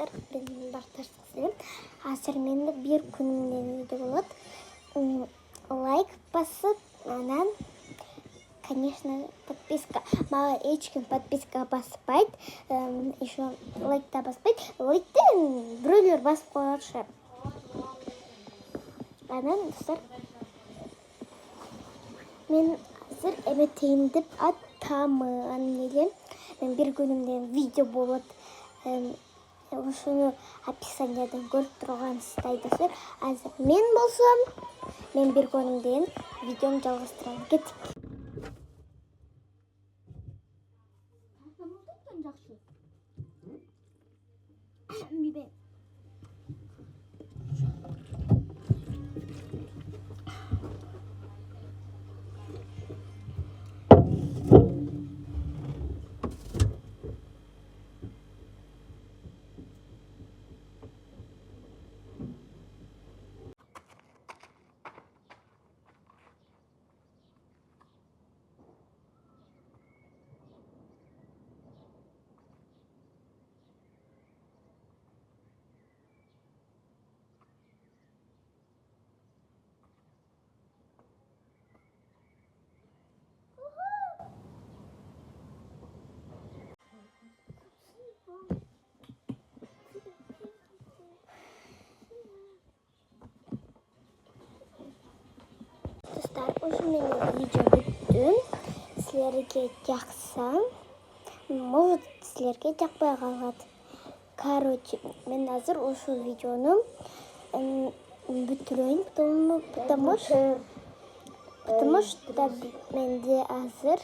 достар, ben бартарсызым. Азыр менде bir күнүмдөн видео болот. Лайк басып, анан конечно, подписка. Мага эч ким подписка баспайт. Еще лайк да баспайт. Лайктен бирөөлөр басып коёшат. Анан достар, мен азыр эметейин деп атамын элем. Мен bir күнүмдөн видео болот. Ошону описаниядан көрүп тургансыздай достар. Азыр мен болсом, мен bir күнүмдөн видеону жалгастырам. Кеттик. Достар, уже менин видео бүттү. Силерге жакса, может силерге жакпай калат. Короче, мен азыр ушул видеону бүтүрөйүн, потому что менде азыр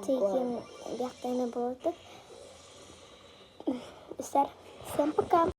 тегин бияктан болот. Достар, всем пока.